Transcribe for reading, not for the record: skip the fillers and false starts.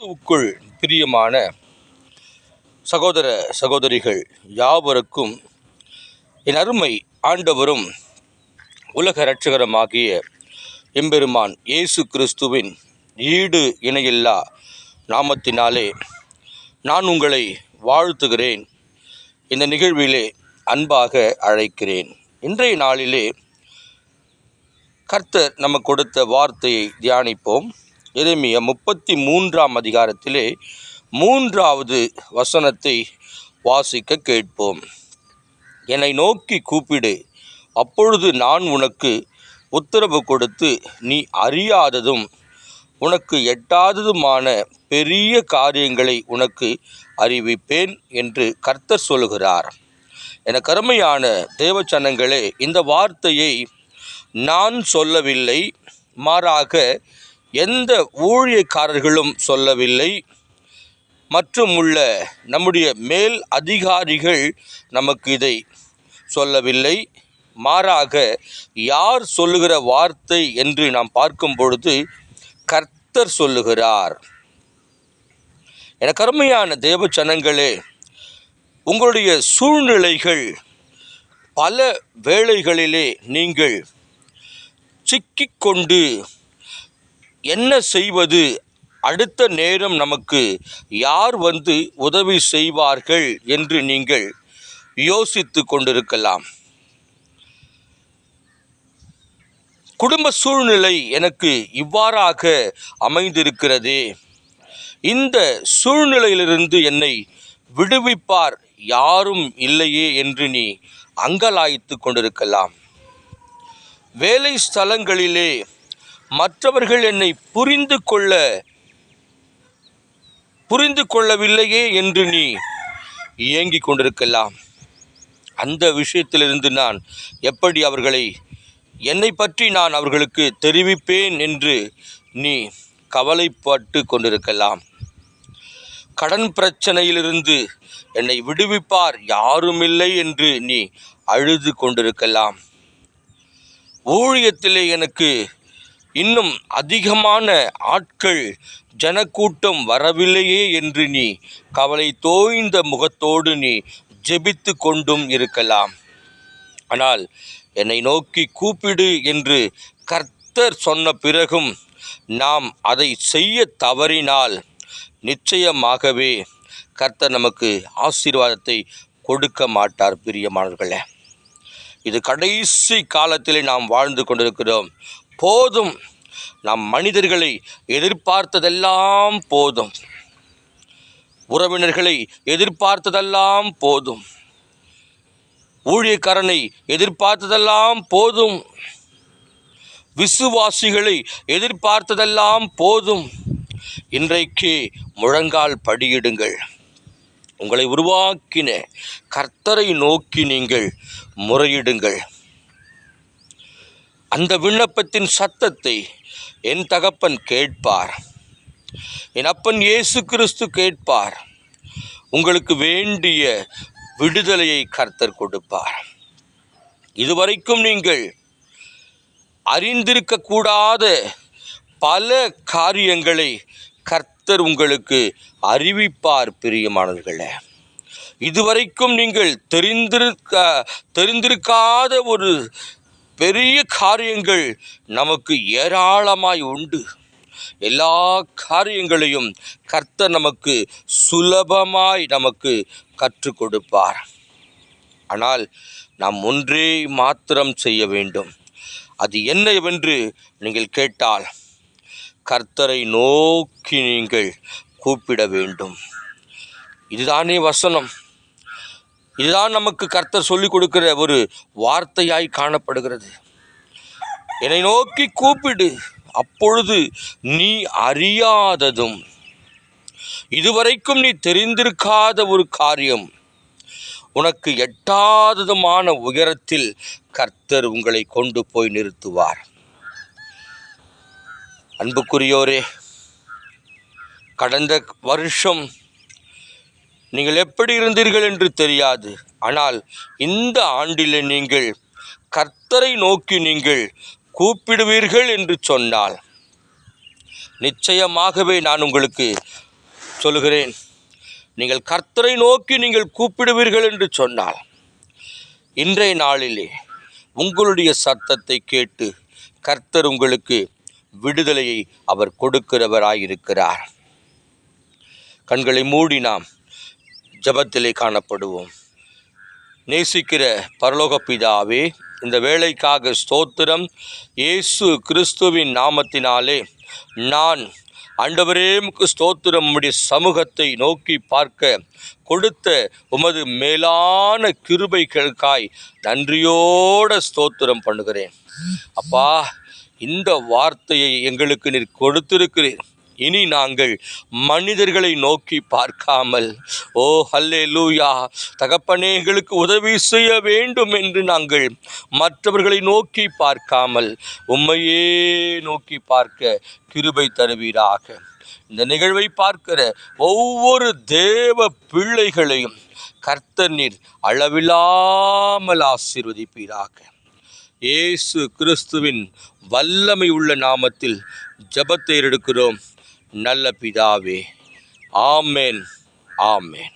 கிறிஸ்துவுக்குள் பிரியமான சகோதர சகோதரிகள் யாவருக்கும் என் அருமை ஆண்டவரும் உலக இரட்சகருமாகிய எம்பெருமான் இயேசு கிறிஸ்துவின் ஈடு இணையில்லா நாமத்தினாலே நான் உங்களை வாழ்த்துகிறேன். இந்த நிகழ்விலே அன்பாக அழைக்கிறேன். இன்றைய நாளிலே கர்த்தர் நமக்கு கொடுத்த வார்த்தையை தியானிப்போம். எரேமியா 33ஆம் அதிகாரத்திலே 3வது வசனத்தை வாசிக்க கேட்போம். என்னை நோக்கி கூப்பிடு, அப்பொழுது நான் உனக்கு உத்தரவு கொடுத்து நீ அறியாததும் உனக்கு எட்டாததுமான பெரிய காரியங்களை உனக்கு அறிவிப்பேன் என்று கர்த்தர் சொல்லுகிறார். எனக்கு அருமையான தேவச்சனங்களே, இந்த வார்த்தையை நான் சொல்லவில்லை, மாறாக எந்த ஊழியக்காரர்களும் சொல்லவில்லை, மற்றும் உள்ள நம்முடைய மேல் அதிகாரிகள் நமக்கு இதை சொல்லவில்லை. மாறாக யார் சொல்லுகிற வார்த்தை என்று நாம் பார்க்கும் பொழுது கர்த்தர் சொல்லுகிறார். எனக்கு அருமையான தேவச்சனங்களே, உங்களுடைய சூழ்நிலைகள் பல வேளைகளிலே நீங்கள் சிக்கிக்கொண்டு என்ன செய்வது, அடுத்த நேரம் நமக்கு யார் வந்து உதவி செய்வார்கள் என்று நீங்கள் யோசித்து கொண்டிருக்கலாம். குடும்ப சூழ்நிலை எனக்கு இவ்வாறாக அமைந்திருக்கிறதே, இந்த சூழ்நிலையிலிருந்து என்னை விடுவிப்பார் யாரும் இல்லையே என்று நீ அங்கலாய்த்து கொண்டிருக்கலாம். வேலை ஸ்தலங்களிலே மற்றவர்கள் என்னை புரிந்து கொள்ளவில்லையே என்று நீ ஏங்கிக் கொண்டிருக்கலாம். அந்த விஷயத்திலிருந்து நான் எப்படி என்னை பற்றி நான் அவர்களுக்கு தெரிவிப்பேன் என்று நீ கவலைப்பட்டு கொண்டிருக்கலாம். கடன் பிரச்சனையிலிருந்து என்னை விடுவிப்பார் யாருமில்லை என்று நீ அழுது கொண்டிருக்கலாம். ஊழியத்திலே எனக்கு இன்னும் அதிகமான ஆட்கள் ஜனக்கூட்டம் வரவில்லையே என்று நீ கவலை தோய்ந்த முகத்தோடு நீ ஜெபித்து கொண்டும் இருக்கலாம். ஆனால் என்னை நோக்கி கூப்பிடு என்று கர்த்தர் சொன்ன பிறகும் நாம் அதை செய்ய தவறினால் நிச்சயமாகவே கர்த்தர் நமக்கு ஆசீர்வாதத்தை கொடுக்க மாட்டார். பிரியமானவர்களே, இது கடைசி காலத்திலே நாம் வாழ்ந்து கொண்டிருக்கிறோம். போதும், நாம் மனிதர்களை எதிர்பார்த்ததெல்லாம் போதும், உறவினர்களை எதிர்பார்த்ததெல்லாம் போதும், ஊழியக்காரனை எதிர்பார்த்ததெல்லாம் போதும், விசுவாசிகளை எதிர்பார்த்ததெல்லாம் போதும். இன்றைக்கு முழங்கால் படியிடுங்கள். உங்களை உருவாக்கின கர்த்தரை நோக்கி நீங்கள் முறையிடுங்கள். அந்த விண்ணப்பத்தின் சத்தத்தை என் தகப்பன் கேட்பார், என் அப்பன் இயேசு கிறிஸ்து கேட்பார். உங்களுக்கு வேண்டிய விடுதலையை கர்த்தர் கொடுப்பார். இதுவரைக்கும் நீங்கள் அறிந்திருக்கக்கூடாத பல காரியங்களை கர்த்தர் உங்களுக்கு அறிவிப்பார். பிரியமானவர்களே, இதுவரைக்கும் நீங்கள் தெரிந்திருக்காத ஒரு பெரிய காரியங்கள் நமக்கு ஏராளமாய் உண்டு. எல்லா காரியங்களையும் கர்த்தர் நமக்கு சுலபமாய் நமக்கு கற்றுக் கொடுப்பார். ஆனால் நாம் ஒன்றே மாத்திரம் செய்ய வேண்டும். அது என்னவென்று நீங்கள் கேட்டால், கர்த்தரை நோக்கி நீங்கள் கூப்பிட வேண்டும். இதுதானே வசனம். இதுதான் நமக்கு கர்த்தர் சொல்லிக் கொடுக்கிற ஒரு வார்த்தையாய் காணப்படுகிறது. என்னை நோக்கி கூப்பிடு, அப்பொழுது நீ அறியாததும் இதுவரைக்கும் நீ தெரிந்திருக்காத ஒரு காரியம், உனக்கு எட்டாததுமான உயரத்தில் கர்த்தர் உங்களை கொண்டு போய் நிறுத்துவார். அன்புக்குரியோரே, கடந்த வருஷம் நீங்கள் எப்படி இருந்தீர்கள் என்று தெரியாது. ஆனால் இந்த ஆண்டிலே நீங்கள் கர்த்தரை நோக்கி நீங்கள் கூப்பிடுவீர்கள் என்று சொன்னால் நிச்சயமாகவே நான் உங்களுக்கு சொல்லுகிறேன், நீங்கள் கர்த்தரை நோக்கி நீங்கள் கூப்பிடுவீர்கள் என்று சொன்னால், இன்றைய நாளிலே உங்களுடைய சத்தத்தை கேட்டு கர்த்தர் உங்களுக்கு விடுதலையை அவர் கொடுக்கிறவராயிருக்கிறார். கண்களை மூடி நாம் ஜெபத்திலே காணப்படுவோம். நேசிக்கிற பரலோக பிதாவே, இந்த வேளைக்காக ஸ்தோத்திரம். இயேசு கிறிஸ்துவின் நாமத்தினாலே நான் ஆண்டவரே உமக்கு ஸ்தோத்திரம். உம்முடைய சமூகத்தை நோக்கி பார்க்க கொடுத்த உமது மேலான கிருபைகளுக்காய் நன்றியோட ஸ்தோத்திரம் பண்ணுகிறேன். அப்பா, இந்த வார்த்தையை எங்களுக்கு நீர் கொடுத்திருக்கிறீர். இனி நாங்கள் மனிதர்களை நோக்கி பார்க்காமல், ஓ ஹல்லேலூயா தகப்பனே, எங்களுக்கு உதவி செய்ய வேண்டும் என்று நாங்கள் மற்றவர்களை நோக்கி பார்க்காமல் உம்மையே நோக்கி பார்க்க கிருபை தருவீராக. இந்த நிகழ்வை பார்க்கிற ஒவ்வொரு தேவ பிள்ளைகளையும் கர்த்தர் நீர் அளவில்லாமல் ஆசீர்வதிப்பீராக. இயேசு கிறிஸ்துவின் வல்லமை உள்ள நாமத்தில் ஜெபத்தை எடுக்கிறோம் நல்ல பிதாவே. ஆமென், ஆமென்.